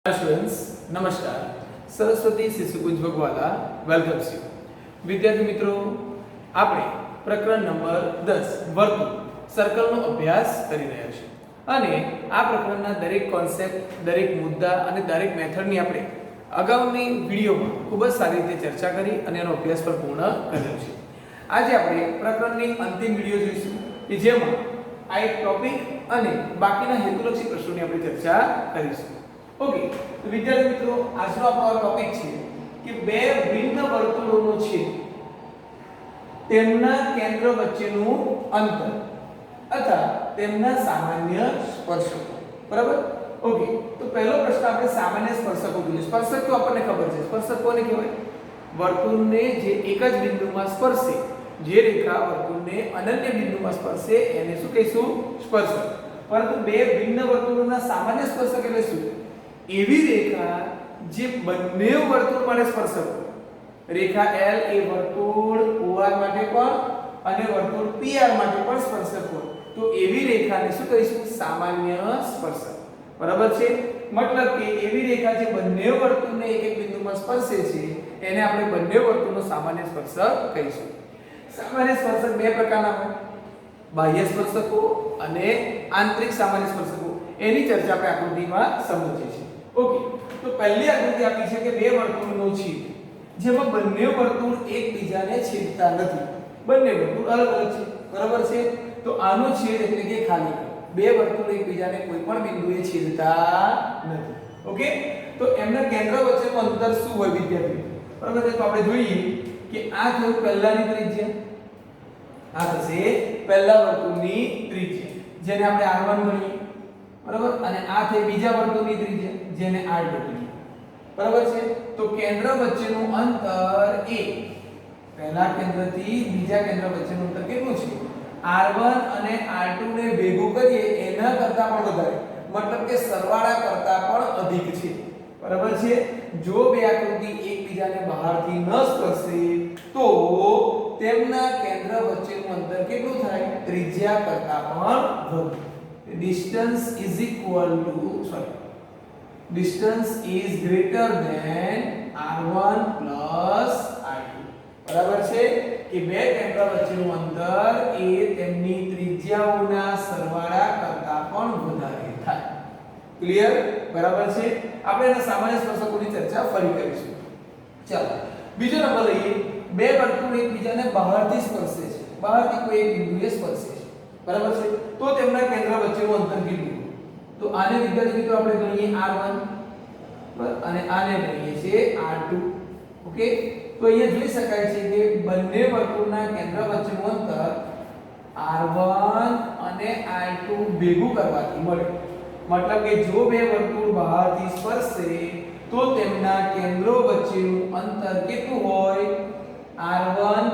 Students नमस्कार Saraswati शिशुकुंज भगवाला welcomes you विद्यार्थी मित्रों આપણે પ્રકરણ નંબર 10 વર્તુળ સર્કલનો અભ્યાસ કરી રહ્યા છીએ અને આ પ્રકરણના દરેક કોન્સેપ્ટ દરેક મુદ્દા અને દરેક મેથડની આપણે અગાઉની વિડિયોમાં ખૂબ જ સારી રીતે ચર્ચા કરી અને એનો અભ્યાસ પણ પૂર્ણ કર્યો છે આજે આપણે પ્રકરણની અંતિમ વિડિયો જોઈશું કે જેમાં આ એક ટોપિક અને બાકીના હેતુલક્ષી પ્રશ્નોની આપણે ચર્ચા કરીશું ओके तो विद्यार्थी मित्रों आज આપણો ટોપિક છે કે બે ભિન્ન વર્તુળોનો છેદ તેમના કેન્દ્ર વચ્ચેનું અંતર અથવા તેમના સામાન્ય સ્પર્શકો બરાબર ઓકે તો પહેલો પ્રશ્ન આપણે સામાન્ય સ્પર્શકો જોઈએ સ્પર્શક તો આપણને ખબર છે સ્પર્શક કોને કહેવાય વર્તુળને જે એક જ બિંદુમાં સ્પર્શે જે રેખા વર્તુળને અનન્ય બિંદુમાં સ્પર્શે એને શું કહીશું સ્પર્શક પરંતુ બે ભિન્ન વર્તુળોના સામાન્ય સ્પર્શક એટલે શું એવી રેખા જે બંને વર્તુળ માટે સ્પર્શક રેખા L એ વર્તુળ OR માટે પણ અને વર્તુળ PR માટે પણ સ્પર્શક હોય તો એવી રેખાને શું કહીશું સામાન્ય સ્પર્શક બરાબર છે મતલબ કે એવી રેખા જે બંને વર્તુળને એક એક બિંદુમાં સ્પર્શે છે એને આપણે બંને વર્તુળનો સામાન્ય સ્પર્શક કહીશું સામાન્ય સ્પર્શક બે પ્રકારના હોય બાહ્ય સ્પર્શકો અને આંતરિક સામાન્ય સ્પર્શકો એની ચર્ચા આપણે આકૃતિમાં સમજીએ છીએ ओके तो पहली आकृति आपी છે કે બે વર્તુળનો છેદ જેમાં બંને વર્તુળ એકબીજાને છેદતા નથી બંને વર્તુળ અલગ અલગ છે બરાબર છે તો આનો છેદ એટલે કે ખાલી બે વર્તુળ એકબીજાને કોઈ પણ બિંદુએ છેદતા નથી ઓકે તો એમના કેન્દ્ર વચ્ચેનું અંતર શું હોય વિદ્યાર્થી બરાબર છે તો આપણે જોઈએ કે આ થયું પહેલાની ત્રિજ્યા આ થશે પહેલા વર્તુળની ત્રિજ્યા જેને આપણે r1 ગણીએ बराबर અને આ થઈ બીજા વર્તુળની ત્રિજ્યા જેને r2 કહીએ બરાબર છે તો કેન્દ્ર વચ્ચેનું અંતર a પહેલા કેન્દ્રથી બીજા કેન્દ્ર વચ્ચેનું અંતર કેટલું છે r1 અને r2 ને ભેગું કરીએ એના કરતા પણ વધારે મતલબ કે સરવાળા કરતા પણ અધિક છે બરાબર છે જો બે આકૃતિ એકબીજાને બહારથી ન સ્પર્શે તો તેમના કેન્દ્ર વચ્ચેનું અંતર કેટલું થાય ત્રિજ્યા કરતા પણ વધુ distance is equal to distance is greater than r1 plus r2 બરાબર છે કે બે કેન્દ્ર વચ્ચેનું અંતર એ તેમની ત્રિજ્યાઓના સરવાળા કરતા પણ વધારે થાય ક્લિયર બરાબર છે આપણે એના સામાન્ય સ્પર્શકોની ચર્ચા ફરી કરીશું ચાલો બીજો નંબર લઈએ બે વર્તુળ એકબીજાને બહારથી સ્પર્શે છે બહારથી કોઈ એક બિંદુએ સ્પર્શે છે બરાબર છે તો તેમના કેન્દ્ર વચ્ચેનું અંતર કેટલું તો આને વિદ્યાર્થી મિત્રો આપણે ગણીએ r1 અને આને ગણીએ છીએ r2 ઓકે તો અહીંયા જોઈ શકાય છે કે બંને વર્તુળના કેન્દ્ર વચ્ચેનું અંતર r1 અને r2 ભેગું કરવાથી મળે મતલબ કે જો બે વર્તુળ બહારથી સ્પર્શે તો તેમના કેન્દ્રો વચ્ચેનું અંતર કેટલું હોય r1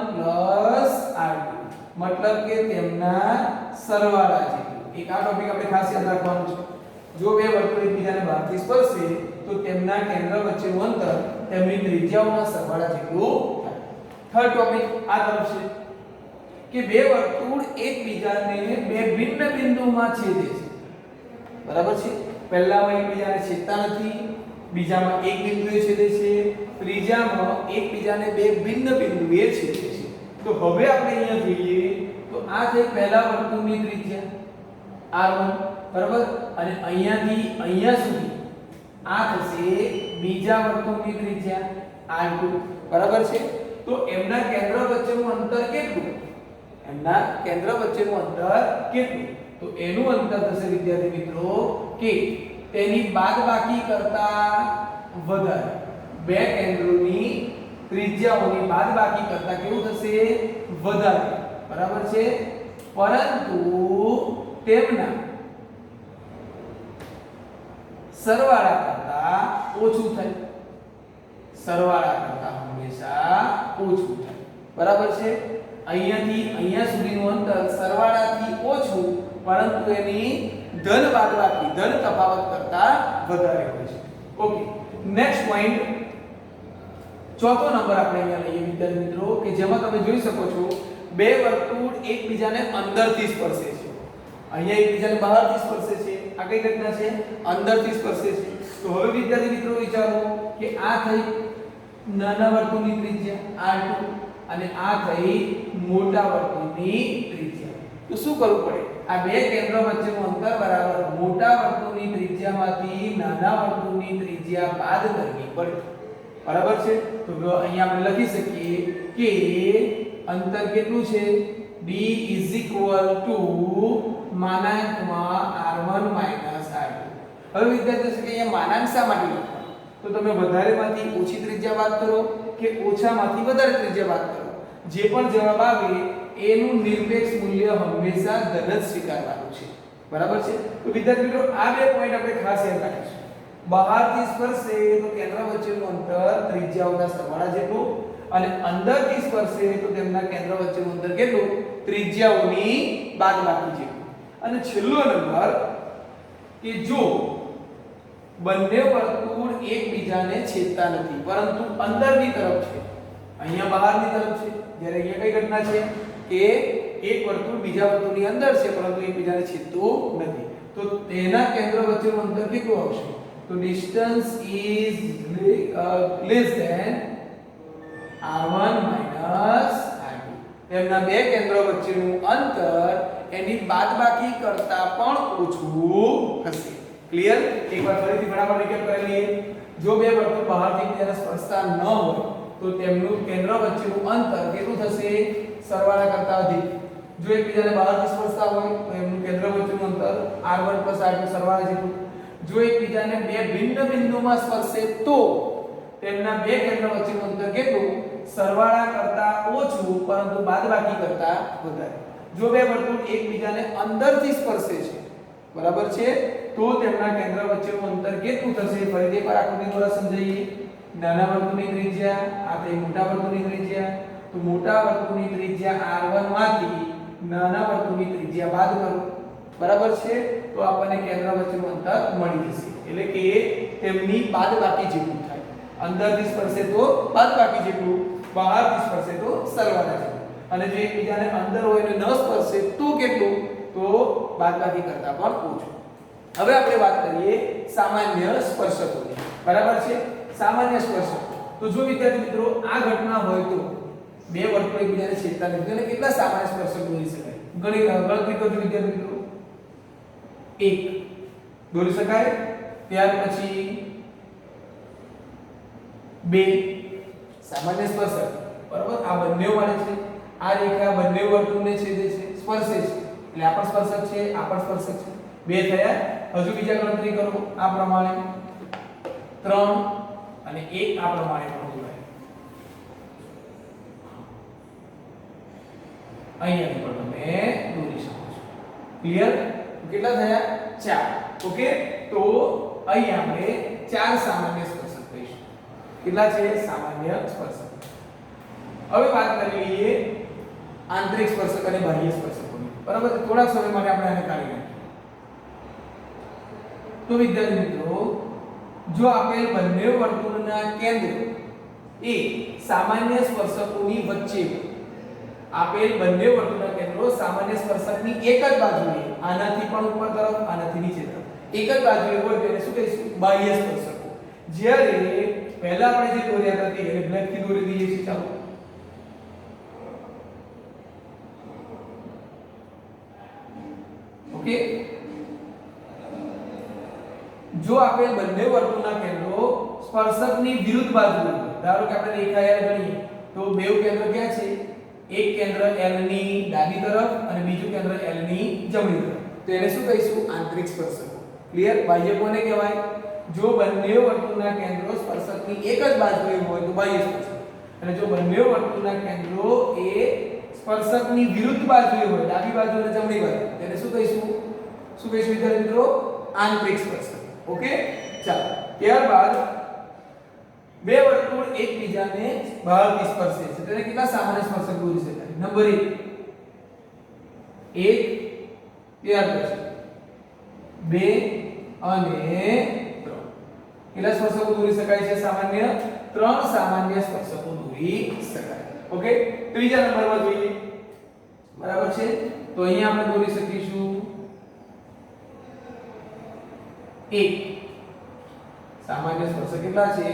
r2 मतलब के તેમના સરવાળા જેટલું એક આ ટોપિક આપણે ખાસ યાદ રાખવાનું છે જો બે વર્તુળ એકબીજાને બહારથી સ્પર્શે તો તેમના કેન્દ્ર વચ્ચેનું અંતર તેમની ત્રિજ્યાઓના સરવાળા જેટલું થાય થર્ડ ટોપિક આ તરફ છે કે બે વર્તુળ એકબીજાને બે ભિન્ન બિંદુમાં છેદે છે બરાબર છે પહેલામાં એકબીજાને છેદતા નથી બીજામાં એક બિંદુએ છેદે છે ત્રીજામાં એકબીજાને બે ભિન્ન બિંદુએ છેદે છે तो હવે આપણે અહીંયા જોઈએ તો આ છે પહેલા વર્તુળની ત્રિજ્યા r1 બરાબર અને અહીંયાથી અહીંયા સુધી આ થશે બીજા વર્તુળની ત્રિજ્યા r2 બરાબર છે તો એમના કેન્દ્ર વચ્ચેનું અંતર કેટલું એમના કેન્દ્ર વચ્ચેનું અંતર કેટલું તો એનું અંતર થશે વિદ્યાર્થી મિત્રો કે તેની બાદબાકી કરતા વધારે બે કેન્દ્રોની ત્રિજ્યાઓની બાદબાકી કરતા કેવું થશે વધારે બરાબર છે પરંતુ તેમના સરવાળા કરતા ઓછું થાય સરવાળા કરતા હંમેશા ઓછું થાય બરાબર છે અહીંયાથી અહીંયા સુધીનું અંતર સરવાળાથી ઓછું પરંતુ એની ધન બાદબાકી ધન તફાવત કરતા વધારે હોય છે ઓકે નેક્સ્ટ પોઈન્ટ ચોથો નંબર આપણે અહીંયા લઈએ વિદ્યાર્થી મિત્રો કે જેમાં તમે જોઈ શકો છો બે વર્તુળ એકબીજાને અંદરથી સ્પર્શે છે અહીંયા એકબીજાને બહારથી સ્પર્શે છે આ કઈ ઘટના છે અંદરથી સ્પર્શે છે તો હવે વિદ્યાર્થી મિત્રો વિચારો કે આ થઈ નાના વર્તુળની ત્રિજ્યા r2 અને આ થઈ મોટા વર્તુળની ત્રિજ્યા. તો શું કરવું પડે? આ બે કેન્દ્ર વચ્ચેનું અંતર બરાબર મોટા વર્તુળની ત્રિજ્યામાંથી નાના વર્તુળની ત્રિજ્યા બાદ કરવી પડે. બરાબર છે? તો અહીંયા આપણે લખી શકીએ કે અંતર કેટલું છે? d માનાંકમાં r1 r2. હવે વિદ્યાર્થીઓ કે અહીંયા માનાંક શા માટે લખવા? તો તમે વધારેમાંથી ઓછી ત્રિજ્યા બાદ કરો કે ઓછામાંથી વધારે ત્રિજ્યા બાદ કરો, જે પણ જવાબ આવે એનું નિરપેક્ષ મૂલ્ય હંમેશા ધન જ સ્વીકારવાનું છે. બરાબર છે? તો વિદ્યાર્થી મિત્રો આ બે પોઈન્ટ આપણે ખાસ યાદ રાખીશું. બહારથી સ્પર્શે તો કેન્દ્ર વચ્ચેનું અંતર ત્રિજ્યાઓના સરવાળા જેટલું અને અંદરથી સ્પર્શે તો તેમના કેન્દ્ર વચ્ચેનું અંતર કેટલું? ત્રિજ્યાઓની બાદબાકી જેટલું. અને છેલ્લો નંબર કે જો બંને વર્તુળ એકબીજાને છેદતા નથી પરંતુ અંદરની તરફ છે, અહીંયા બહારની તરફ છે, જ્યારે અહીંયા કઈ ઘટના છે કે એક વર્તુળ બીજા વર્તુળની અંદર છે પરંતુ એકબીજાને છેદતું નથી, તો તેના કેન્દ્ર વચ્ચેનું અંતર કેટલું આવશે? તો distance is less than r1 r2. તેમના બે કેન્દ્રો વચ્ચેનું અંતર એની બાદબાકી કરતા પણ ઓછું હશે. ક્લિયર? એકવાર ફરીથી ફટાફટ રીકેપ કરી લઈએ. જો બે વર્તુળ બહારથી એકબીજાને સ્પર્શતા ન હોય તો તેમનું કેન્દ્ર વચ્ચેનું અંતર કેટલું થશે? સરવાળા કરતા અધિક. જો એકબીજાને બહારથી સ્પર્શતા હોય તો એમનું કેન્દ્ર વચ્ચેનું અંતર r1 r2 સરવાળા જેટલું. જો એકબીજાને બે ભિન્ન બિંદુમાં સ્પર્શે તો તેમના બે કેન્દ્ર વચ્ચેનું અંતર કેટલું? સરવાળા કરતા ઓછું પરંતુ બાદબાકી કરતા વધારે. જો બે વર્તુળ એકબીજાને અંદરથી સ્પર્શે છે, બરાબર છે, તો તેમના કેન્દ્ર વચ્ચેનું અંતર કેટલું થશે? ફરીથી એકવાર આકૃતિ દ્વારા સમજાવીએ. નાના વર્તુળની ત્રિજ્યા આ તે મોટા વર્તુળની ત્રિજ્યા, તો મોટા વર્તુળની ત્રિજ્યા r1 માંથી નાના વર્તુળની ત્રિજ્યા બાદ કરો. બરાબર છે? તો આપણને કેન્દ્ર વચ્ચેનું અંતર મળી જશે. એટલે કે તેમની બાદબાકી જેટલું થાય. અંદરથી સ્પર્શે તો બાદબાકી જેટલું, બહારથી સ્પર્શે તો સરવાળા જેટલું. અને જો એકબીજાને અંદર હોય અને ન સ્પર્શે તો કેટલું? તો બાદબાકી કરતા પણ ઓછું. હવે આપણે વાત કરીએ સામાન્ય સ્પર્શકોની. બરાબર છે? સામાન્ય સ્પર્શકો. તો જો વિદ્યાર્થી મિત્રો આ ઘટના હોય તો બે વર્તુળ એકબીજાને છેદતા નથી, એટલે કેટલા સામાન્ય સ્પર્શક દોરી શકાય? ગણતરી કરજો વિદ્યાર્થી મિત્રો. 1 દોરી શકાય. ત્યાર પછી 2 સામાન્ય સ્પર્શક. બરાબર? આ બંને વાળે છે. આ રેખા બંને વર્તુળને છેદે છે, સ્પર્શે છે. એટલે આ પણ સ્પર્શક છે, આ પણ સ્પર્શક છે. 2 થયા. હજુ બીજા ગણતરી કરો આ પ્રમાણે 3 અને 1 આ પ્રમાણે પણ જોડાય. અહીંયા પણ તમે દોરી શકો છો. ક્લિયર? કેટલા થયા? 4. ઓકે? તો અહીંયા આપણે 4 સામાન્ય સ્પર્શક કહીશું. કેટલા છે? સામાન્ય સ્પર્શક. હવે વાત કરી લઈએ આંતરિક સ્પર્શક અને બાહ્ય સ્પર્શકોની. બરાબર? થોડા સમય માટે આપણે આને કાઢી નાખીએ. તો વિદ્યાર્થી મિત્રો, જો આપેલ બંને વર્તુળના કેન્દ્ર એ સામાન્ય સ્પર્શકોની વચ્ચે, આપેલ બંને વર્તુળના કેન્દ્રો સામાન્ય સ્પર્શકની એક જ બાજુએ, આનાથી પણ ઉપર તરફ, આનાથી નીચે તરફ એક જ બાજુએ હોય તો એને શું કહીશું? બાહ્ય સ્પર્શકો. જ્યારે પહેલા આપણે જે દોર્યા હતા એને બ્લેક થી દોરી દઈએ છીએ. ચાલો. ઓકે? જો આપેલ બંને વર્તુળના કેન્દ્રો સ્પર્શકની વિરુદ્ધ બાજુએ, ધારો કે આપણે રેખા L ગણીએ તો બેઉ કેન્દ્ર ક્યાં છે? એક કેન્દ્ર L ની ડાબી તરફ અને બીજું કેન્દ્ર L ની જમણી તરફ, તો એને શું કહીશું? આંતરિક સ્પર્શકો. ક્લિયર? બાહ્ય કોને કહેવાય? જો બંને વર્તુળના કેન્દ્રો સ્પર્શકની એક જ બાજુએ હોય તો બાહ્ય સ્પર્શક, અને જો બંને વર્તુળના કેન્દ્રો એ સ્પર્શકની વિરુદ્ધ બાજુએ હોય, ડાબી બાજુ અને જમણી બાજુ, તેને શું કહીશું? શું કહીશું વિદ્યાર્થી મિત્રો? આંતરિક સ્પર્શક. ઓકે? ચાલો. ત્યારબાદ બે વર્તુળ એકબીજાને બહારથી સ્પર્શે છે, તેને કેટલા સામાન્ય સ્પર્શક દોરી શકાય? નંબર 1, ત્યાર પછી 2 અને 3. કેટલા સ્પર્શકો દોરી શકાય છે? સામાન્ય 3 સામાન્ય સ્પર્શકો દોરી શકાય. ઓકે? ત્રીજા નંબરમાં જોઈએ. બરાબર છે? તો અહીંયા આપણે દોરી શકીશું 1 સામાન્ય સ્પર્શક કેટલા છે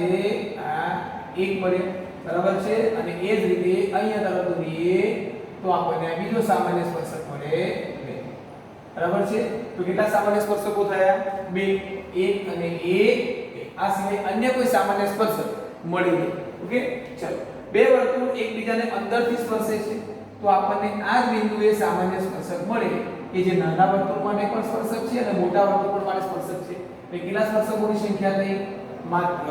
આ 1 મળે બરાબર છે અને એ જ રીતે અહીંયા તરફ દોરીએ તો આપણને આ બીજો સામાન્ય સ્પર્શક મળે 2 બરાબર છે તો કેટલા સામાન્ય સ્પર્શકો થયા 2 1 અને 1 આ સિવાય અન્ય કોઈ સામાન્ય સ્પર્શક મળી નહીં ઓકે ચલો બે વર્તુળ એકબીજાને અંદરથી સ્પર્શે છે તો આપણને આ જ બિંદુએ સામાન્ય સ્પર્શક મળે કે જે નાના વર્તુળ માટે પણ સ્પર્શક છે અને મોટા વર્તુળ માટે સ્પર્શક છે એટલે કેટલા સ્પર્શકોની સંખ્યા થઈ માત્ર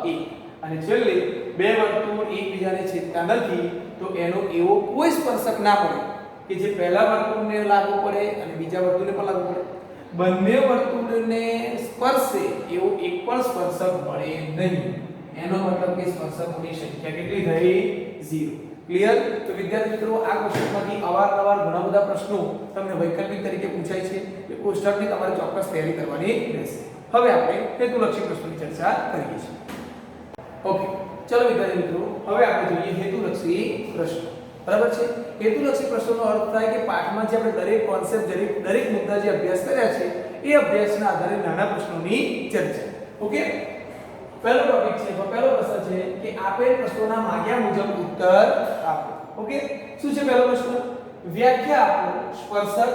1 અને છેલ્લે બે વર્તુળ એકબીજાને છેદતા નથી તો એનો એવો કોઈ સ્પર્શક ના પડે કે જે પહેલા વર્તુળને લાગુ પડે અને બીજા વર્તુળને પણ લાગુ પડે બંને વર્તુળને સ્પર્શે એવો એક પણ સ્પર્શક મળે નહીં એનો મતલબ કે સ્પર્શકોની સંખ્યા કેટલી થઈ 0 ક્લિયર તો વિદ્યાર્થી મિત્રો આ કોષ્ટકમાંથી અવારનવાર ઘણા બધા પ્રશ્નો તમને વૈકલ્પિક તરીકે પૂછાય છે એ કોષ્ટકની તમારે ચોક્કસ તૈયારી કરવાની રહેશે હવે આપણે હેતુલક્ષી પ્રશ્નોની ચર્ચા કરીએ છીએ ઓકે ચલો વિદ્યાર્થી મિત્રો હવે આપણે જોઈએ હેતુલક્ષી પ્રશ્નો બરાબર છે હેતુલક્ષી પ્રશ્નોનો અર્થ થાય કે પાઠમાં જે આપણે દરેક કોન્સેપ્ટ દરેક મુદ્દા જે અભ્યાસ કર્યા છે એ અભ્યાસના આધારે નાના પ્રશ્નોની ચર્ચા ઓકે પહેલો ટોપિક છે પહેલો પ્રશ્ન છે કે આપેલ પ્રશ્નોના માંગ્યા મુજબ ઉત્તર આપો ઓકે શું છે પહેલો પ્રશ્ન વ્યાખ્યા આપો સ્પર્શક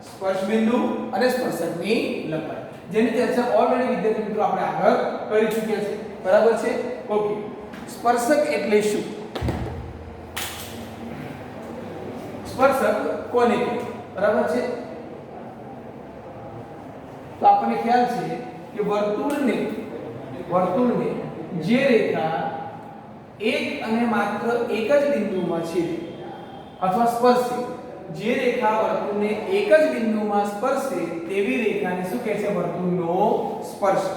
સ્પર્શ બિંદુ અને સ્પર્શકની લંબાઈ જેની ચર્ચા ઓલરેડી વિદ્યાર્થી મિત્રો આપણે આગળ કરી ચૂક્યા છે બરાબર છે ઓકે સ્પર્શક એટલે શું સ્પર્શક કોને કહેવાય બરાબર છે તો આપણને ખ્યાલ છે કે વર્તુળને જે રેખા એક અને માત્ર એક જ બિંદુમાં છેદે અથવા સ્પર્શે જે રેખા વર્તુળને એક જ બિંદુમાં સ્પર્શે તેવી રેખાને શું કહે છે વર્તુળનો સ્પર્શ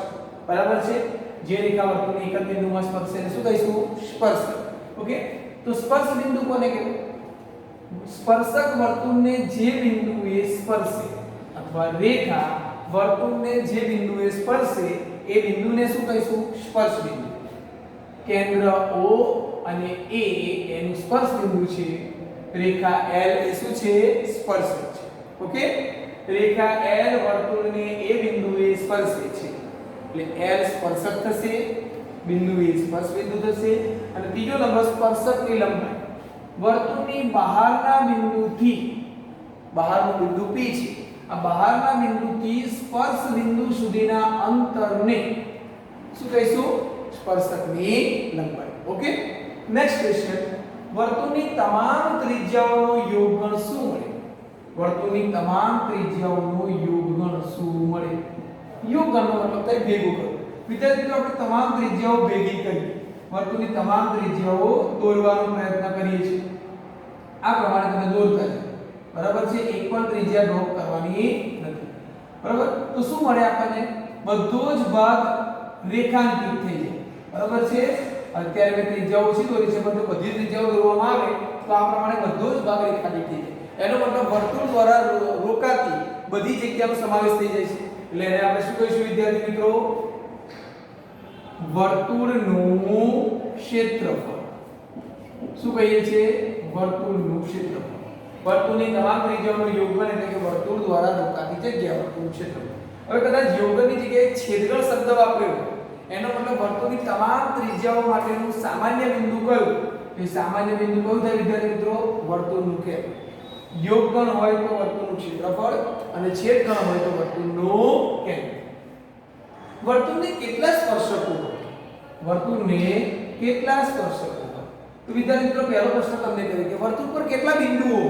બરાબર છે જે રેખા વર્તુળને એક જ બિંદુમાં સ્પર્શે એને શું કહીશું સ્પર્શક ઓકે તો સ્પર્શ બિંદુ કોને કહેવાય સ્પર્શક વર્તુળને જે બિંદુએ સ્પર્શે અથવા રેખા વર્તુળને જે બિંદુએ સ્પર્શે એ બિંદુને શું કહીશું સ્પર્શ બિંદુ કેન્દ્ર O અને A એનું સ્પર્શ બિંદુ છે રેખા L એ શું છે સ્પર્શક છે ઓકે રેખા L વર્તુળને એ બિંદુએ સ્પર્શે છે એટલે L સ્પર્શક થશે બિંદુ એ સ્પર્શ બિંદુ થશે અને ત્રીજો નંબર સ્પર્શકની લંબાઈ વર્તુળની બહારના બિંદુથી બહારનું બિંદુ P છે આ બહારના બિંદુથી સ્પર્શ બિંદુ સુધીના અંતરને શું કહીશું સ્પર્શકની લંબાઈ ઓકે નેક્સ્ટ ક્વેશ્ચન વર્તુળની તમામ ત્રિજ્યાઓનો યોગગણ શું મળે વર્તુળની તમામ ત્રિજ્યાઓનો યોગગણ શું મળે યોગગણનો મતલબ થાય ભેગું કરવું વિદ્યાર્થી મિત્રો આપણે તમામ ત્રિજ્યાઓ ભેગી કરી વર્તુળની તમામ ત્રિજ્યાઓ દોરવાનો પ્રયત્ન કરીએ છીએ આ પ્રમાણે તમે દોરતા જાઓ બરાબર છે એક પણ ત્રિજ્યા ડ્રોપ કરવાની નથી બરાબર તો શું મળે આપણને બધો જ ભાગ રેખાંકિત થઈ જાય બરાબર છે અત્યારે મેં ત્રિજ્યાઓ ઓછી દોરી છે પણ બધી ત્રિજ્યાઓ દોરવામાં આવે તો આ પ્રમાણે બધો જ ભાગ રેખાંકિત થઈ જાય એનો મતલબ વર્તુળ દ્વારા રોકાતી બધી જગ્યાનો સમાવેશ થઈ જાય છે એટલે એને આપણે શું કહીશું વિદ્યાર્થી મિત્રો વર્તુળનું ક્ષેત્રફળ શું કહીએ છીએ વર્તુળનું ક્ષેત્રફળ વર્તુળની તમામ ત્રિજ્યાઓનું યોગફળ એટલે કે વર્તુળ દ્વારા રોકાતી જગ્યા વર્તુળનું ક્ષેત્રફળ હવે કદાચ યોગની જગ્યાએ છેદગણ શબ્દ વાપર્યો એનો મતલબ વર્તુળની તમામ ત્રિજ્યાઓ માટેનું સામાન્ય બિંદુ કયું એ સામાન્ય બિંદુ કયું થાય વિદ્યાર્થી મિત્રો વર્તુળનું કેન્દ્ર યોગગણ હોય તો વર્તુળનું ક્ષેત્રફળ અને છેદગણ હોય તો વર્તુળનું કેન્દ્ર વર્તુળને કેટલા સ્પર્શકો વર્તુળને કેટલા સ્પર્શકો તો વિદ્યાર્થી મિત્રો પહેલો પ્રશ્ન તમને કર્યો કે વર્તુળ પર કેટલા બિંદુઓ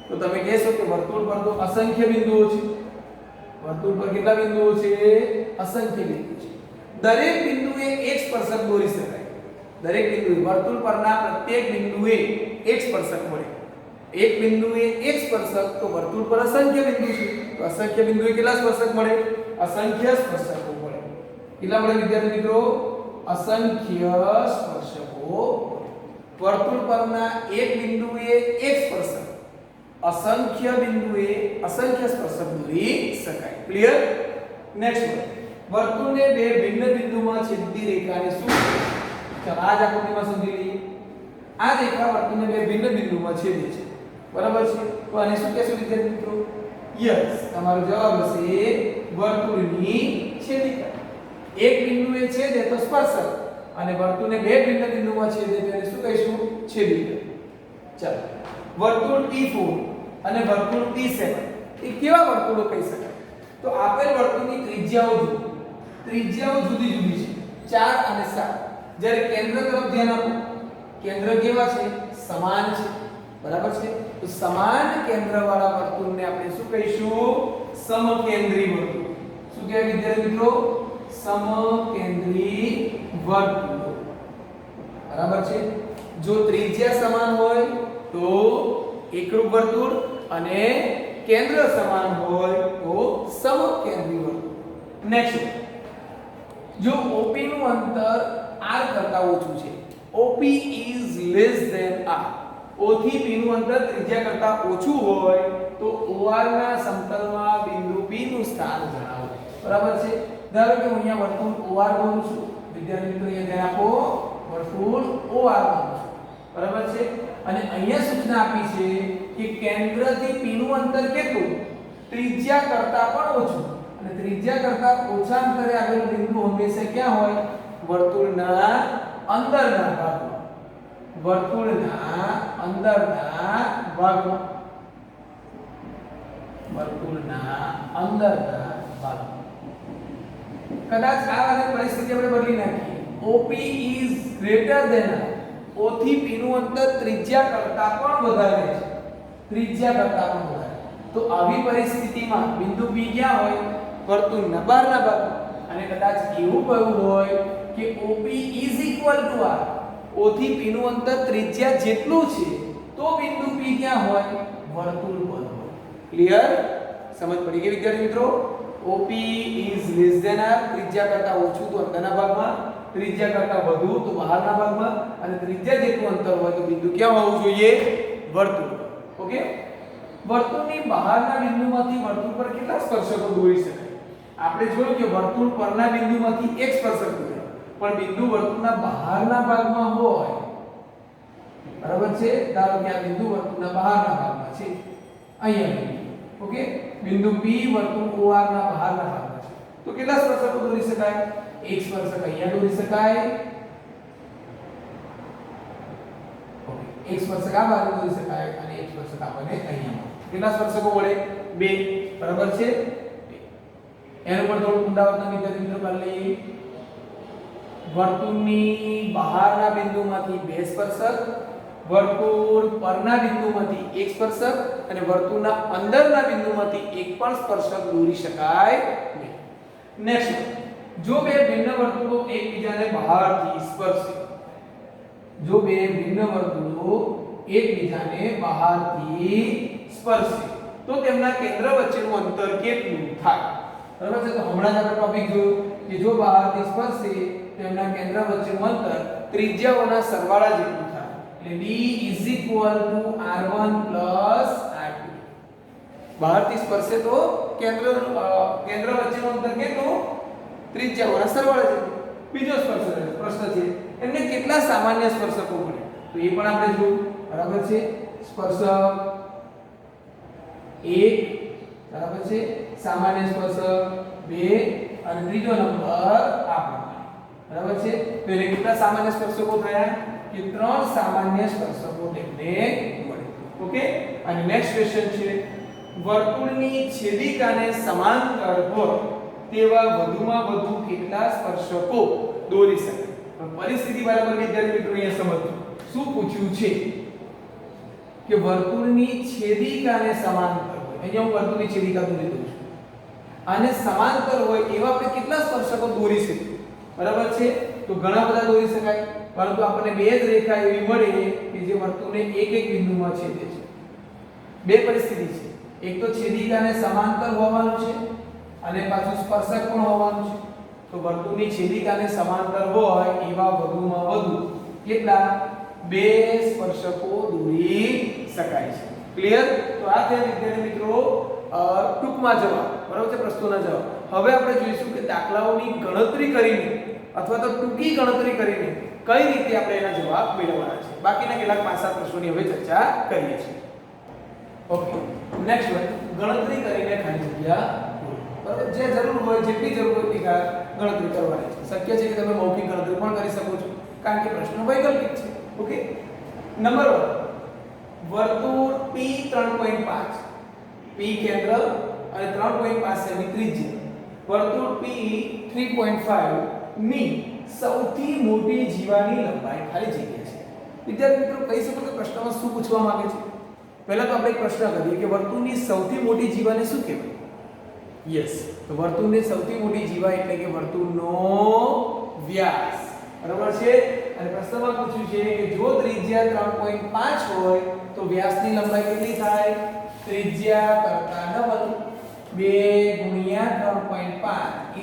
તો તમે કહેશો કે વર્તુળ પર તો અસંખ્ય બિંદુઓ છે વર્તુળ પર કેટલા બિંદુઓ છે અસંખ્ય બિંદુઓ છે દરેક બિંદુએ એક સ્પર્શક દોરી શકાય દરેક બિંદુએ વર્તુળ પરના પ્રત્યેક બિંદુએ એક સ્પર્શક મળે એક બિંદુએ એક સ્પર્શક તો વર્તુળ પર અસંખ્ય બિંદુ છે તો અસંખ્ય બિંદુએ કેટલા સ્પર્શક મળે અસંખ્ય સ્પર્શકો મળે કેટલા મળે વિદ્યાર્થી મિત્રો અસંખ્ય સ્પર્શકો વર્તુળ પરના એક બિંદુએ એક સ્પર્શક અસંખ્ય બિંદુએ અસંખ્ય સ્પર્શક દોરી શકાય ક્લિયર નેક્સ્ટ વર્તુળને બે ભિન્ન બિંદુમાં છેદતી રેખાને શું ચાલો આ જ આકૃતિમાં સમજી લઈએ આ રેખા વર્તુળને બે ભિન્ન બિંદુમાં છેદે છે બરાબર છે તો આને શું કહેશું વિદ્યાર્થી મિત્રો યસ તમારો જવાબ હશે વર્તુળની છેદિકા એક બિંદુએ છેદે તો સ્પર્શક અને વર્તુળને બે બિંદુમાં છેદે તો એને શું કહીશું? છેદિકા. ચાલો, વર્તુળ T4 અને વર્તુળ T7 એ કેવા વર્તુળો કહી શકાય? તો આપેલ વર્તુળની ત્રિજ્યાઓ જુદી જુદી છે, 4 અને 7. જ્યારે કેન્દ્ર તરફ ધ્યાન આપો, કેન્દ્ર કેવા છે? સમાન છે, બરાબર છે. તો સમાન કેન્દ્રવાળા વર્તુળને આપણે શું કહીશું? સમકેન્દ્રી વર્તુળ. શું કહેવાય વિદ્યાર્થી મિત્રો? સમકેન્દ્રી વર્તુળ. બરાબર છે. જો ત્રિજ્યા સમાન હોય તો એકરૂપ વર્તુળ અને કેન્દ્ર સમાન હોય તો સમકેન્દ્રી વર્તુળ. નેક્સ્ટ, જો OP નું અંતર r કરતા ઓછું છે, OP is less than r, O થી P નું અંતર ત્રિજ્યા કરતા ઓછું હોય તો OR ના સમતલમાં બિંદુ P નું સ્થાન જણાવો. બરાબર છે. ધારો કે હું અહીંયા વર્તુળ OR દોરું છું, વિદ્યાર્થી મિત્રો અહીંયા ધ્યાન આપો, વર્તુળ OR દોરું છું, બરાબર છે. અને અહીંયા સૂચના આપી છે કે કેન્દ્રથી P નું અંતર કેટલું? ત્રિજ્યા કરતા પણ ઓછું. અને ત્રિજ્યા કરતા ઓછા અંતરે આવેલું બિંદુ હંમેશા ક્યાં હોય? વર્તુળના અંદરના ભાગમાં. વર્તુળના અંદરના ભાગમાં. વર્તુળના અંદરના ભાગમાં. કદાચ આ વાળી પરિસ્થિતિ આપણે બદલી નાખીએ. OP is greater than r. O થી P નું અંતર ત્રિજ્યા કરતા પણ વધારે છે. ત્રિજ્યા કરતા પણ વધારે. તો આવી પરિસ્થિતિમાં બિંદુ P ક્યાં હોય? વર્તુળના બહારના ભાગમાં. અને કદાચ એવું કહ્યું હોય કે OP is equal to r. O થી P નું અંતર ત્રિજ્યા જેટલું છે તો બિંદુ P ક્યાં હોય? વર્તુળ પર હોય. ક્લિયર? સમજ પડી ગઈ વિદ્યાર્થી મિત્રો? OP is less than r, ત્રિજ્યા કરતા ઓછું તો અંદરના ભાગમાં, ત્રિજ્યા કરતા વધુ તો બહારના ભાગમાં, અને ત્રિજ્યા જેટલું અંતર હોય તો બિંદુ ક્યાં હોવું જોઈએ? વર્તુળ. ઓકે? વર્તુળની બહારના બિંદુમાંથી વર્તુળ પર કેટલા સ્પર્શકો દોરી શકાય? આપણે જોયું કે વર્તુળ પરના બિંદુમાંથી એક સ્પર્શક દોરાય, પણ બિંદુ વર્તુળના બહારના ભાગમાં હોય, બરાબર છે. ધારો કે આ બિંદુ વર્તુળના બહારના ભાગમાં છે, અહીંયા. ઓકે, બિંદુ P વર્તુળ OR ના બહારના ભાગમાં છે, તો કેટલા સ્પર્શકો દોરી શકાય? એક સ્પર્શક અહીંયા દોરી શકાય. ઓકે, એક સ્પર્શક આ બાજુ દોરી શકાય અને એક સ્પર્શક આપણને અહીંયા. કેટલા સ્પર્શકો વડે? બે. બરાબર છે. એનું પણ થોડું પુનરાવર્તન વિદ્યાર્થી મિત્રો કરી લઈએ. વર્તુળની બહારના બિંદુમાંથી બે સ્પર્શક, વર્તુળ પરના બિંદુમાંથી એક સ્પર્શક અને વર્તુળના અંદરના બિંદુમાંથી એક પણ સ્પર્શક દોરી શકાય નહીં. નેક્સ્ટ, જો બે ભિન્ન વર્તુળો એકબીજાને બહારથી સ્પર્શે, જો બે ભિન્ન વર્તુળો એકબીજાને બહારથી સ્પર્શે તો તેમના કેન્દ્ર વચ્ચેનું અંતર કેટલું થાય? બરાબર છે. તો હમણાં જ આપણે ટોપિક જોયું કે જો બહારથી સ્પર્શે તેમના કેન્દ્ર વચ્ચેનું અંતર ત્રિજ્યાઓના સરવાળા જેટલું થાય. એટલે D = r1 r2. બહારથી સ્પર્શે તો કેન્દ્ર વચ્ચેનું અંતર કેટલું? ત્રિજ્યાઓના સરવાળા જેટલું. બીજો પ્રશ્ન છે, એમને કેટલા સામાન્ય સ્પર્શકો મળે? તો એ પણ આપણે જોયું. બરાબર છે. સ્પર્શક 1, બરાબર છે, સામાન્ય સ્પર્શક 2 અને ત્રીજો નંબર આ પ્રમાણે. બરાબર છે. તો એને કેટલા સામાન્ય સ્પર્શકો થયા? કે 3 સામાન્ય સ્પર્શકો તેમને મળે. ઓકે? અને નેક્સ્ટ ક્વેશ્ચન છે, વર્તુળની છેદિકાને સમાંતર હોય તેવા વધુમાં વધુ કેટલા સ્પર્શકો દોરી શકાય? પરિસ્થિતિ બરાબર વિદ્યાર્થી મિત્રો અહીંયા સમજો. શું પૂછ્યું છે કે વર્તુળની છેદિકાને સમાંતર હોય. અહીંયા હું વર્તુળની છેદિકા દોરી દઉં છું. આને સમાંતર હોય એવા આપણે કેટલા સ્પર્શકો દોરી શકીએ? બરાબર છે. તો ઘણા બધા દોરી શકાય, પરંતુ આપણને બે જ રેખા એવી મળે કે જે વર્તુળને એક એક બિંદુમાં છેદે છે. બે પરિસ્થિતિ છે. એક તો છેદિકાને સમાંતર હોવાનું છે અને પાછું સ્પર્શક પણ હોવાનું છે. તો વર્તુળની છેદિકાને સમાંતર હોય એવા વધુમાં વધુ કેટલા? બે સ્પર્શકો દોરી શકાય છે. ક્લિયર? તો આ છે વિદ્યાર્થી મિત્રો ટૂંકમાં જવાબ. બરાબર છે, પ્રશ્નોના જવાબ. હવે આપણે જોઈશું કે દાખલાઓની ગણતરી કરીને અથવા તો ટૂંકી ગણતરી કરીને કઈ રીતે આપણે એના જવાબ મેળવવાના છે. બાકીના કેટલાક 5-7 પ્રશ્નોની હવે ચર્ચા કરીએ છીએ. ઓકે, નેક્સ્ટ વન, ગણતરી કરીને ખાલી જગ્યા પૂરો. બરાબર, જે જરૂર હોય, જેટલી જરૂર હોય ગણતરી કરવાની છે. શક્ય છે કે તમે મૌખિક ગણતરી પણ કરી શકો છો કારણ કે પ્રશ્ન વૈકલ્પિક છે. ઓકે, નંબર 1 વર્તુળ P 3.5 P કેન્દ્ર અને 3.5 સેમી ત્રિજ્યા વર્તુળ P 3.5 ની સૌથી મોટી જીવાની લંબાઈ ખાલી જગ્યા છે. વિદ્યાર્થી મિત્રો કહી શકો કે પ્રશ્નમાં શું પૂછવા માંગે છે? પહેલા તો આપણે એક પ્રશ્ન કરીએ કે વર્તુળની સૌથી મોટી જીવાને શું કહેવાય? યસ, તો વર્તુળની સૌથી મોટી જીવા એટલે કે વર્તુળનો વ્યાસ. બરાબર છે? અને પ્રશ્નમાં પૂછ્યું છે કે જો ત્રિજ્યા 3.5 હોય તો વ્યાસની લંબાઈ કેટલી થાય? ત્રિજ્યા કરતા ડબલ 2 * 3.5 =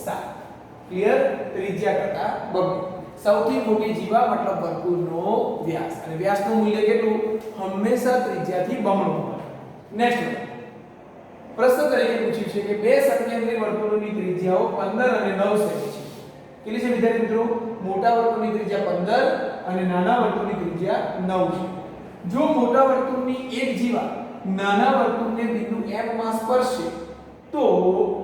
7. ક્લિયર? ત્રિજ્યા કરતા બમણું. સૌથી મોટી જીવા મતલબ વર્તુળનો વ્યાસ અને વ્યાસનું મૂલ્ય કેટલું? હંમેશા ત્રિજ્યાથી બમણું હોય. નેક્સ્ટ પ્રશ્ન તરીકે પૂછ્યું છે કે બે સમકેન્દ્રી વર્તુળોની ત્રિજ્યાઓ 15 અને 9 સેમી છે. કેટલી છે વિદ્યાર્થી મિત્રો? મોટા વર્તુળની ત્રિજ્યા 15 અને નાના વર્તુળની ત્રિજ્યા 9 છે. જો મોટા વર્તુળની એક જીવા નાના વર્તુળને બિંદુ M માં સ્પર્શે તો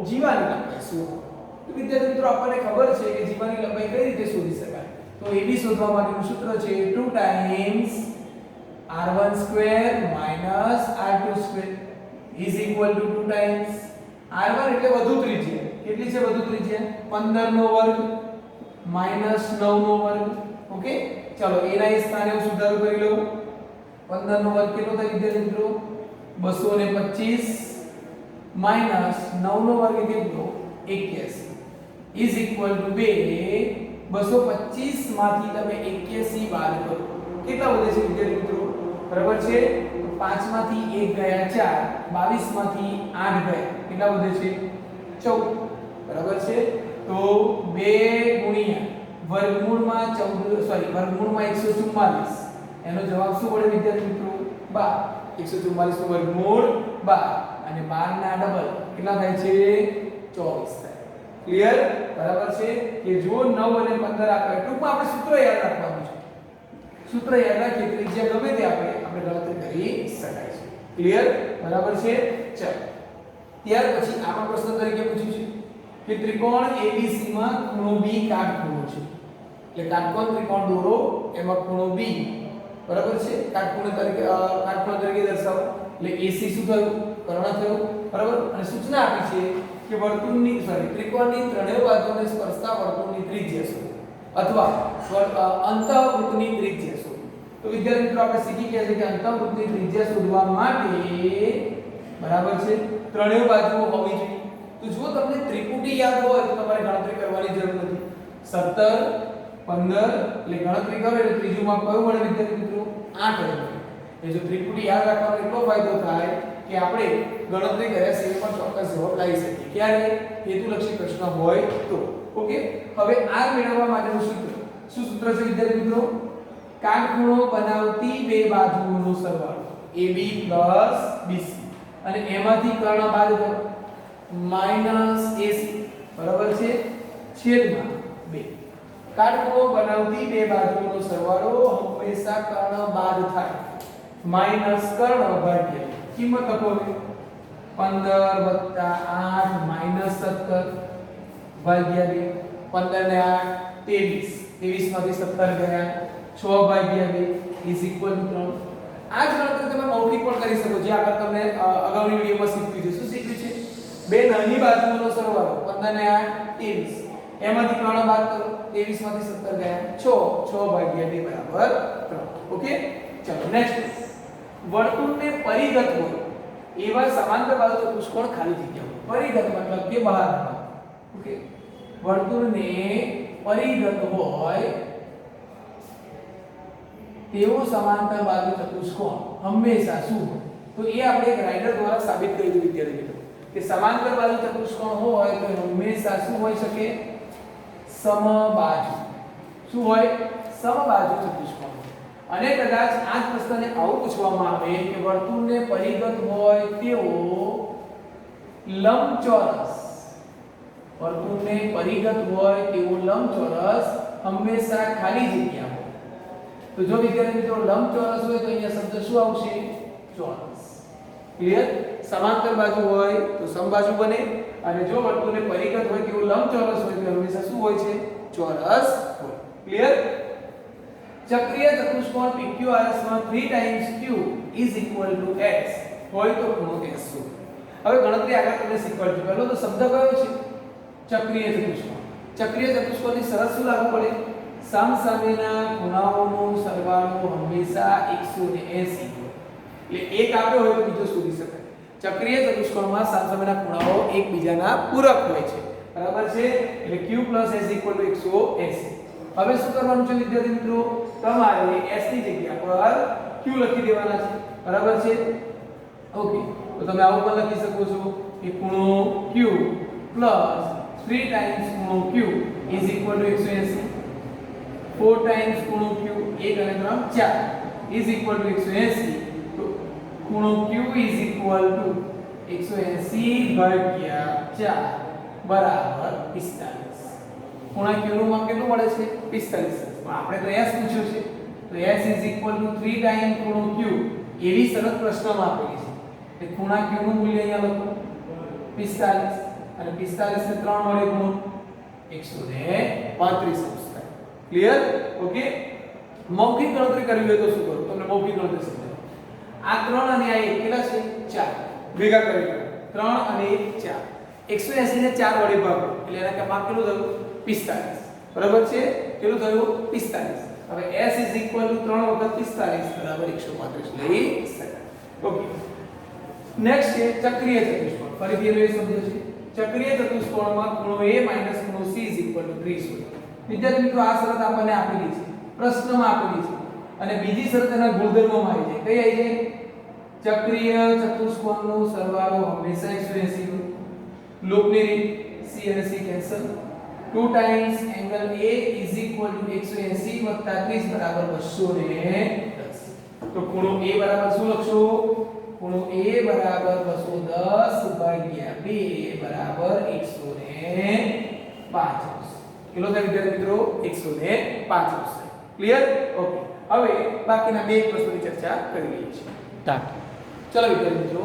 જીવાની લંબાઈ શું હોય? તો વિદ્યાર્થી મિત્રો આપણને ખબર છે કે જીવાની લંબાઈ કઈ રીતે શોધી શકાય? તો AB શોધવા માટેનું સૂત્ર છે 2 times r1² - r2² is equal to 2 times r1 એટલે વધુ ત્રિજ્યા. કેટલી છે વધુ ત્રિજ્યા? 15 નો વર્ગ માઈનસ 9 નો વર્ગ. ઓકે, ચલો a ના સ્થાને હું સુધારો કરી લઉં. 15 નો વર્ગ કેટલો થાય વિદ્યાર્થી મિત્રો? 225 માઈનસ 9 નો વર્ગ કેટલો? 81 is equal to 225 માંથી તમે 81 બાદ કરો. કેટલા વધે છે વિદ્યાર્થી મિત્રો? બરાબર છે? 5 માંથી 1 ગયા 4, 22 માંથી 8 ગયા. કેટલા વધે છે? 14. બરાબર છે? તો 2 ગુણ્યા વર્ગમૂળમાં 144 એનો જવાબ શું મળે વિદ્યાર્થી મિત્રો? 12. 144 નું વર્ગમૂળ 12 અને 12 ના ડબલ કેટલા થાય છે? 24 થાય. ક્લિયર? બરાબર છે? કે જો 9 અને 15 આપે ટૂંકમાં આપણે સૂત્ર યાદ રાખવાનું છે. સૂત્ર યાદ રાખીએ ત્રિજ્યા ગમે તે આપણે ગણતરી કરી શકાય છે. ક્લિયર? બરાબર છે? ચલો ત્યાર પછી આમાં પ્રશ્ન તરીકે પૂછ્યું છે કે ત્રિકોણ ABC માં ખૂણો B કાટખૂણો છે. એટલે કાટકોણ ત્રિકોણ દોરો એમાં ખૂણો B બરાબર છે કાટખૂણો તરીકે દર્શાવો. એટલે AC શું થયું? કર્ણ થયું. બરાબર? અને સૂચના આપી છે કે વર્તુળની ત્રિકોણની ત્રણેય બાજુને સ્પર્શતા વર્તુળની ત્રિજ્યા શોધો અથવા અંતઃવૃત્તની ત્રિજ્યા શોધો. તો વિદ્યાર્થી મિત્રો આપણે શીખી ગયા છે કે અંતઃવૃત્તની ત્રિજ્યા શોધવા માટે બરાબર છે ત્રણેય બાજુઓ હોવી જોઈએ. તો જો તમને ત્રિપુટી યાદ હોય તો તમારે ગણતરી કરવાની જરૂર નથી. 17 15 એટલે ગણતરી કરો એટલે ત્રીજું માપ કયું મળે વિદ્યાર્થી મિત્રો? 8 મળે. એ જો ત્રિપુટી યાદ રાખવાનો એટલો ફાયદો થાય કે આપણે ગણતરી કર્યા સિવાય પણ ચોક્કસ જવાબ લાવી શકીએ. ક્યારે? હેતુલક્ષી પ્રશ્ન હોય તો. ઓકે, હવે r મેળવવા માટેનું સૂત્ર શું સૂત્ર છે વિદ્યાર્થી મિત્રો? કાટખૂણો બનાવતી બે બાજુઓનો સરવાળો AB + BC અને એમાંથી કર્ણ બાદ કરો -AC બરાબર છે છેદમાં 2. કાટખૂણો બનાવતી બે બાજુઓનો સરવાળો હંમેશા કર્ણ બાદ થાય માઈનસ કર્ણ ભાગ્યા કિંમત લખો. 15 + 8 - 17 ભાગ્યા 2. 15 ને 8 23. 23 માંથી 17 ગયા 6 ભાગ્યા 2 is equal to 3. આ જ ગણતરી તમે મૌખિક પણ કરી શકો જે આગળ તમને અગાઉની વિડિયોમાં શીખવ્યું છે. શું શીખ્યું છે? બે નાની બાજુઓનો સરવાળો 15 ને 8 23 એમાંથી કર્ણ બાદ કરો. 23 માંથી 17 ગયા 6 ભાગ્યા 2 બરાબર 3. ઓકે, ચલો નેક્સ્ટ. વર્તુળને પરિઘત હોય એવા સમાંતર બાજુ ચતુષ્કોણ ખાલી જગ્યા હોય. પરિઘત મતલબ કે બહારના. ઓકે, વર્તુળને પરિઘત હોય તેવો સમાંતર બાજુ ચતુષ્કોણ હંમેશા શું હોય? તો એ આપણે એક રાઇડર દ્વારા સાબિત કરી દીધું વિદ્યાર્થી મિત્રો કે સમાંતર બાજુ ચતુષ્કોણ હોય તો હંમેશા શું હોઈ શકે? સમબાજુ. શું હોય? સમબાજુ ચતુષ્કોણ. અને કદાચ આ જ પ્રશ્નને આવું પૂછવામાં આવે કે વર્તુળને પરિઘત હોય તેવો લંબચોરસ. વર્તુળને પરિઘત હોય તેવો લંબચોરસ હંમેશા ખાલી જગ્યા હોય. તો જો વિદ્યાર્થી મિત્રો લંબચોરસ હોય તો અહીંયા શબ્દ શું આવશે? ચોરસ. ક્લિયર? સમાંતર બાજુ હોય તો સમબાજુ બને, અને જો વર્તુળને પરિઘ હોય કે લંબચોરસ હોય તો હંમેશા શું હોય છે? ચોરસ હોય. ક્લિયર? ચક્રીય ચતુષ્કોણ PQRS માં 3 times Q is equal to x હોય તો ખૂણો S શું? હવે ગણતરી આગળ તમને શીખવાડજો. પહેલો તો શબ્દ કયો છે? ચક્રીય ચતુષ્કોણ. ચક્રીય ચતુષ્કોણની શરત શું લાગુ પડે? સામસામેના ખૂણાઓનો સરવાળો હંમેશા 180 હોય. એટલે એક આપ્યો હોય તો બીજો શોધી શકાય. ચક્રીય ચતુષ્કોણમાં સામસામેના ખૂણાઓ એકબીજાના પૂરક હોય છે. બરાબર છે? એટલે Q + S = 180. હવે શું કરવાનું છે વિદ્યાર્થી મિત્રો? તમારે S ની જગ્યા પર Q લખી દેવાના છે. બરાબર છે? ઓકે. તો તમે આવું પણ લખી શકો છો કે ખૂણો Q પ્લસ 3 ટાઈમ્સ ખૂણો Q is equal to 180. 4 times ખૂણો Q 1 અને 3 4 ઇઝ ઇક્વલ ટુ 180. તો ખૂણો Q ઇઝ ઇક્વલ ટુ 180 ભાગ્યા 4 બરાબર 45. ખૂણા Q નું માપ કેટલું મળે છે? 45. આપણે તો S પૂછ્યું છે, તો S is equal to 3 time ખૂણો Q એવી શરત પ્રશ્નમાં આપેલી છે. કે ખૂણા Q નું મૂલ્ય અહીંયા લખો 45, અને 45 ને 3 વડે ગુણો 135 થાય. ક્લિયર? ઓકે. મૌખિક ગણતરી કરવી હોય તો શું કરું? તમને મૌખિક ગણતરી સમજાવું. આ 3 અને આ 1 કેટલા છે? 4. ભેગા કરી લો. 3 અને 1 4. 180 ને 4 વડે ભાગો એટલે એના માપ કેટલું થયું? 45. બરાબર છે? કેટલું થયું? 45. હવે S = 3 વખત 45 બરાબર 135 લઈ શકાય. ઓકે. નેક્સ્ટ છે ચક્રીય ચતુષ્કોણ. ફરીથી એ સમજો છે. ચક્રીય ચતુષ્કોણમાં ખૂણો A - ખૂણો C = 30 હોય. વિદ્યાર્થી મિત્રો આ શરત આપણને આપેલી છે, પ્રશ્નમાં આપેલી છે, અને બીજી શરત એના ગુણધર્મોમાં આવી છે. કઈ આવી છે? ચક્રીય ચતુષ્કોણનો સરવાળો હંમેશા 180 હોય. લોપની રીત C અને C cancel. 2 times angle A = 180 + 30 બરાબર 210. તો ખૂણો A બરાબર શું લખશો? ખૂણો A બરાબર 210 ભાગ્યા 2 બરાબર 105. કેટલો થાય વિદ્યાર્થી મિત્રો? 105. ક્લિયર? ઓકે. હવે બાકીના બે પ્રશ્નોની ચર્ચા કરી લઈએ છીએ. ટાટ. ચલો વિદ્યાર્થી મિત્રો,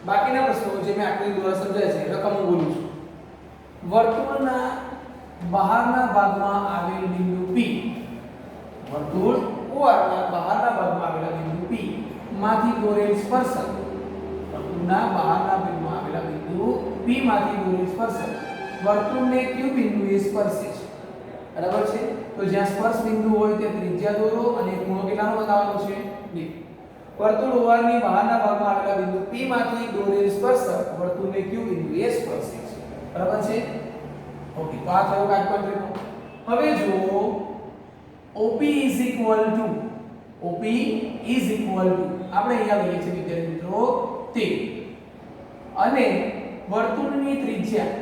બાકીના પ્રશ્નો જે મેં આકૃતિ દ્વારા સમજાય છે રકમો બોલું છું. વર્તુળના બહારના ભાગમાં આવેલ બિંદુ P, વર્તુળ ઓઆરના બહારના ભાગમાં આવેલા બિંદુ P માંથી દોરેલ સ્પર્શક, વર્તુળના બહારના ભાગમાં આવેલા બિંદુ P માંથી દોરેલ સ્પર્શક વર્તુળને Q બિંદુએ સ્પર્શે છે. બરાબર છે? તો જ્યાં સ્પર્શ બિંદુ હોય ત્યાં ત્રિજ્યા દોરો અને ખૂણો કેટલાનો બતાવવાનો છે? D. વર્તુળ ઓઆરની બહારના ભાગમાં આવેલા બિંદુ P માંથી દોરેલ સ્પર્શક વર્તુળને Q બિંદુએ સ્પર્શે છે. બરાબર છે? ઓકે. તો આ થયો કાટકોણ. હવે જો OP is equal to આપણે અહીંયા લઈએ છીએ વિદ્યાર્થી મિત્રો 13, અને વર્તુળની ત્રિજ્યા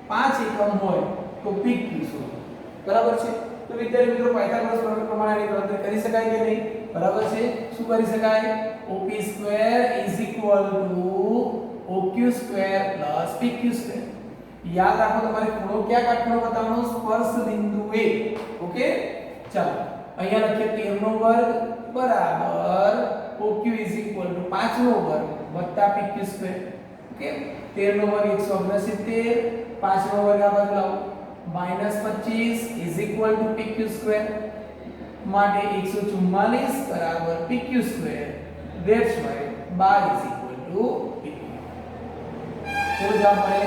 5 એકમ હોય તો PQ શું? બરાબર છે? તો વિદ્યાર્થી મિત્રો પાયથાગોરસ પ્રમેય પ્રમાણે આની ગણતરી કરી શકાય કે નહીં? બરાબર છે? શું કરી શકાય? OP² = OQ² + PQ². યાદ રાખો તમારે ખૂણો ક્યાં કાટખૂણો બતાવવાનો? સ્પર્શ બિંદુએ. ઓકે. ચાલો અહીંયા લખીએ 13 નો વર્ગ બરાબર OQ = 5 નો વર્ગ વત્તા PQ². ઓકે. 13 નો વર્ગ 169, 5 નો વર્ગ આ બાજુ લાવો -25 = PQ² માટે 144 બરાબર PQ². That's why bar = PQ. ચલો જવાબ મળે.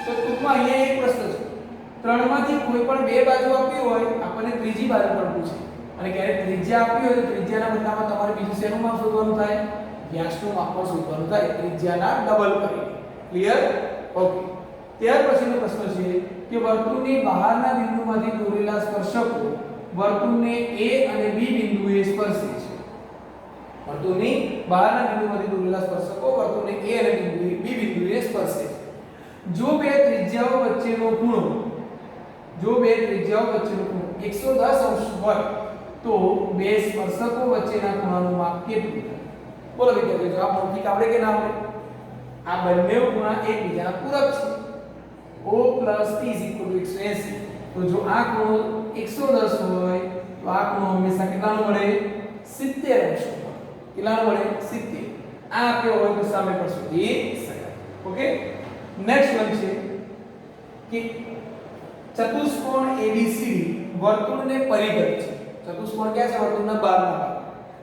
તો ટૂંકમાં અહીંયા એક પ્રશ્ન છે. ત્રણમાંથી કોઈ પણ બે બાજુ આપી હોય, આપણને ત્રીજી બાજુ પણ પૂછે, અને ક્યારેક ત્રિજ્યા આપી હોય તો ત્રિજ્યાના બદલામાં તમારે બીજું શેનું માપ શોધવાનું થાય? વ્યાસનું માપ પણ શોધવાનું થાય, ત્રિજ્યાના ડબલ કરીને. ક્લિયર? ઓકે. ત્યાર પછીનો પ્રશ્ન છે કે વર્તુળની બહારના બિંદુમાંથી દોરેલા સ્પર્શકો વર્તુળને A અને B બિંદુએ સ્પર્શે છે. વર્તુળની બહારના બિંદુમાંથી દોરેલા સ્પર્શકો વર્તુળને A અને B બિંદુએ સ્પર્શે છે. જો બે ત્રિજ્યાઓ વચ્ચેનો ખૂણો 110° હોય તો બે સ્પર્શકો વચ્ચેના ખૂણાનું માપ કેટલું થાય? બોલો વિદ્યાર્થીઓ, જવાબ મૌખિક આવડે કે ના આવડે? આ બંને ખૂણા એકબીજાના પૂરક છે. O + P = 180. તો જો આ ખૂણો 110 હોય તો આ ખૂણો હંમેશા કેટલાનો મળે? 70 અંશ. કેટલાનો મળે? 70. આ આપ્યો હોય તો સામે પણ શોધી શકાય. ઓકે, નેક્સ્ટ વન છે કે ચતુષ્કોણ ABCD વર્તુળને પરિઘ છે. ચતુષ્કોણ ક્યાં છે? વર્તુળના બહારના ભાગ.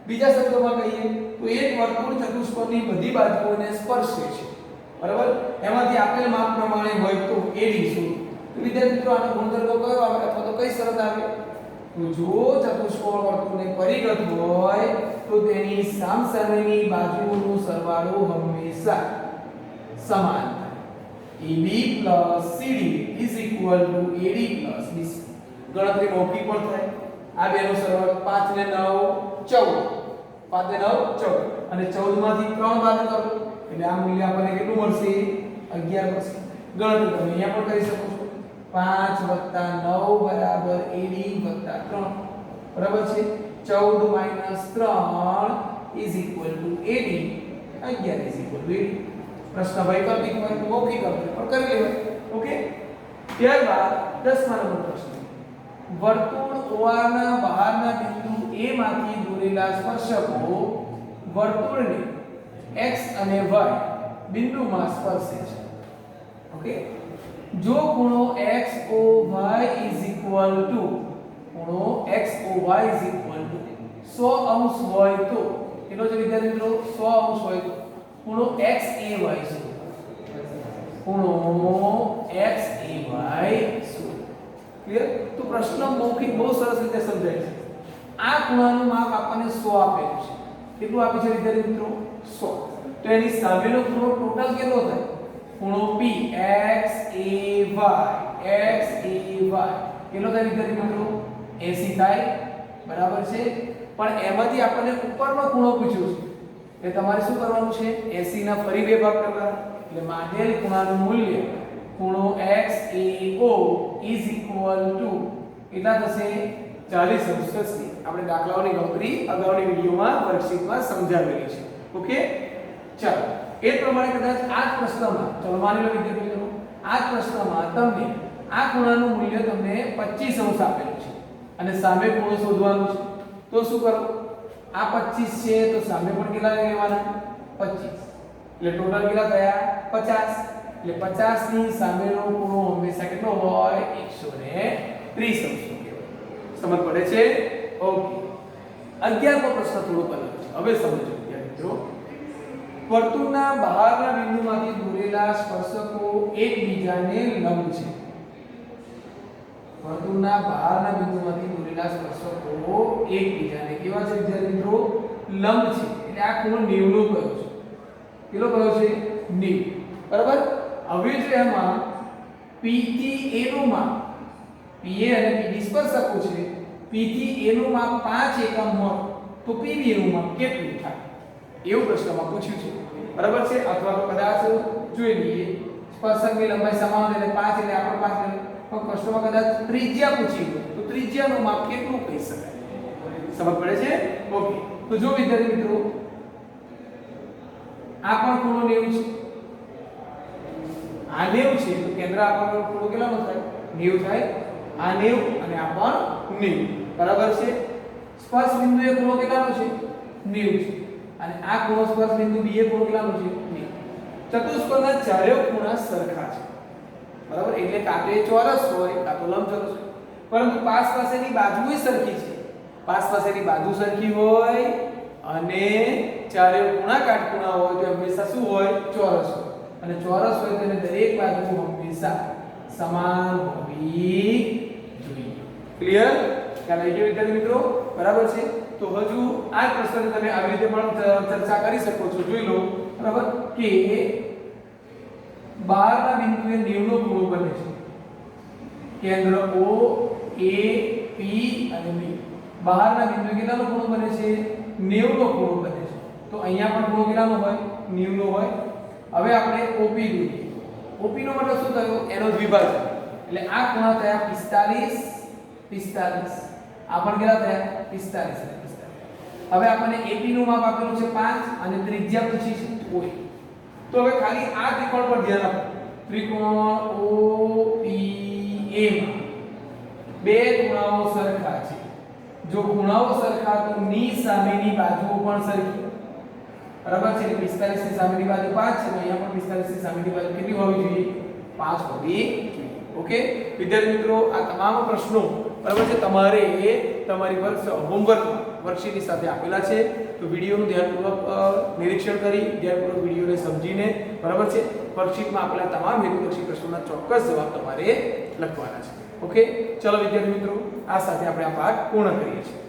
બીજા શબ્દોમાં કહીએ તો એક વર્તુળ ચતુષ્કોણની બધી બાજુઓને સ્પર્શે છે. બરાબર? એમાંથી આપેલ માપ પ્રમાણે હોય તો AD શું? તો વિદ્યાર્થી મિત્રો આનો ગુણધર્મ કયો આવે અથવા તો કઈ શરત આવે? તો જો ચતુષ્કોણ વર્તુળને પરિઘ હોય તો તેની સામસામેની બાજુઓનો સરવાળો હંમેશા સમાન થાય. AB plus CD is equal to AD plus BC. ગણતરી મૌખિક પણ થાય. આ બેનો સરવાળો 5 ને 9 14. 5 ને 9 14 અને 14 માંથી 3 બાદ કરો એટલે આ મૂલ્ય આપણને કેટલું મળશે? 11 મળશે. ગણતરી તમે અહીંયા પણ કરી શકો છો. 5 + 9 બરાબર AD + 3 બરાબર છે. 14 - 3 is equal to AD. 11 is equal to AD. પ્રશ્ન વૈકલ્પિક હોય તો મૌખિક આપણે પણ કરી લેવાય. ઓકે, ત્યારબાદ 10મા નંબર પ્રશ્ન. વર્તુળ OR ના બહારના બિંદુ A માંથી દોરેલા સ્પર્શકો વર્તુળને x અને y બિંદુમાં સ્પર્શે છે. ઓકે, જો ખૂણો XOY ખૂણો XOY 100 હોય તો કેટલો છે વિદ્યાર્થી મિત્રો? 100 હોય તો ખૂણો XAY શું? ખૂણો XAY શું? ક્લિયર? તો પ્રશ્ન મૌખિક બહુ સરસ રીતે સમજાય છે. આ ખૂણાનું માપ આપણને 100 આપેલું છે. કેટલું આપે છે વિદ્યાર્થી મિત્રો? 100. તો એની સામેનો ખૂણો ટોટલ કેટલો થાય? ખૂણો PXAY કેટલો થાય વિદ્યાર્થી મિત્રો? 80 થાય. બરાબર છે. પણ એમાંથી આપણને ઉપરનો ખૂણો પૂછ્યો છે. એટલે તમારે શું કરવાનું છે? 80 ના ફરી બે ભાગ કરવા. એટલે માંડેલ ખૂણાનું મૂલ્ય ખૂણો XAO કેટલા થશે? 40 અંશ થશે. આપણે દાખલાઓની ગણતરી અગાઉની વિડિયોમાં વર્કશીટમાં સમજાવેલી છે. ઓકે, ચાલો એ પ્રમાણે કદાચ આ જ પ્રશ્નમાં, ચલો માની લો વિદ્યાર્થી મિત્રો આ જ પ્રશ્નમાં તમને આ ખૂણાનું મૂલ્ય તમને 25 અંશ આપેલું છે અને સામે ખૂણો શોધવાનું છે. તો શું કરો? આ 25 છે તો સામે પણ કેટલા લેવાના? 25. એટલે ટોટલ કેટલા થયા? 50. એટલે 50 ની સામેનો ખૂણો હંમેશા કેટલો હોય? 130 અંશ કહેવાય. સમજ પડે છે? ઓકે, 11મો પ્રશ્ન થોડો અલગ છે. હવે સમજો વિદ્યાર્થી મિત્રો. વર્તુળના બહારના બિંદુમાંથી દોરેલા સ્પર્શકો એકબીજાને લંબ છે. વર્તુળના બહારના બિંદુમાંથી દોરેલા સ્પર્શકો એકબીજાને કેવા છે વિદ્યાર્થી મિત્રો? લંબ છે. એટલે આ ખૂણો 90 નો કયો છે? કેટલો કયો છે? 90. બરાબર? હવે જો એમાં P થી A નું માપ, PA અને PB સ્પર્શકો છે, P થી A નું માપ 5 એકમ હોય તો PB નું માપ કેટલું થાય? એવું પ્રશ્નમાં પૂછ્યું છે. બરાબર છે? અથવા તો કદાચ જોઈ લઈએ સ્પર્શકની લંબાઈ સમાન એટલે 5 એટલે આપણે 5 લઈએ. પણ પ્રશ્નમાં કદાચ ત્રિજ્યા પૂછી હોય તો ત્રિજ્યાનું માપ કેટલું કહી શકાય? સમજ પડે છે? ઓકે, તો જો વિદ્યાર્થી મિત્રો આ પણ ખૂણો 90 છે, આ 90 છે તો કેન્દ્ર આપણો ખૂણો કેટલાનો થાય? 90 થાય. આ 90 અને આ પણ 90. બરાબર છે? સ્પર્શ બિંદુએ ખૂણો કેટલાનો છે? 90 છે. અને આ ખૂણો સ્પર્શ બિંદુ B એ ખૂણો કેટલાનો છે? 90. ચતુષ્કોણના ચારેય ખૂણા સરખા છે. બરાબર? એટલે કાં તો એ ચોરસ હોય કાં તો લંબચોરસ હોય. પરંતુ પાસ પાસેની બાજુએ સરખી છે. પાસ પાસેની બાજુ સરખી હોય અને ચારેય ખૂણા કાટખૂણા હોય તો હંમેશા શું હોય? ચોરસ હોય. અને ચોરસ હોય તો દરેક બાજુ હંમેશા સમાન હોવી જોઈએ. ક્લિયર? ખ્યાલ આવી ગયો વિદ્યાર્થી મિત્રો? બરાબર છે? તો હજુ આ પ્રશ્ન તમે આવી રીતે પણ ચર્ચા કરી શકો છો. જોઈ લો. બરાબર કે બહારના બિંદુએ 90 નો ખૂણો બને છે. કેન્દ્ર O, A, P અને B. બહારના બિંદુએ કેટલાનો ખૂણો બને છે? 90 નો ખૂણો બને છે. તો અહીંયા પણ ખૂણો કેટલાનો હોય? 90 નો હોય. હવે આપણે OP દોરીએ. OP નો મતલબ શું થયો? એનો દ્વિભાજક. એટલે આ ખૂણા થયા 45 45. આ પણ કેટલા થયા? 45 અને 45. હવે આપણને AP નું માપ આપેલું છે 5 અને ત્રિજ્યા પૂછી છે OA. તો હવે ખાલી આ ત્રિકોણ પર ધ્યાન આપો. ત્રિકોણ OPA માં બે ખૂણાઓ સરખા છે. જો ખૂણાઓ સરખા તો ની સામેની બાજુઓ પણ સરખી. બરાબર છે. એટલે 45 ની સામેની બાજુ 5 છે, તો અહીંયા પણ 45 ની સામેની બાજુ કેટલી હોવી જોઈએ? 5 હોવી જોઈએ. ઓકે વિદ્યાર્થી મિત્રો, આ તમામ પ્રશ્નો બરાબર છે તમારે તમારી હોમવર્ક વર્કશીટની સાથે આપેલા છે. તો વિડિયોનું ધ્યાનપૂર્વક નિરીક્ષણ કરી, ધ્યાનપૂર્વક વિડિયોને સમજીને બરાબર છે વર્કશીટમાં આપેલા તમામ હેતુલક્ષી પ્રશ્નોના ચોક્કસ જવાબ તમારે લખવાના છે. ઓકે ચલો વિદ્યાર્થી મિત્રો, આ સાથે આપણે આ પાઠ પૂર્ણ કરીએ છીએ.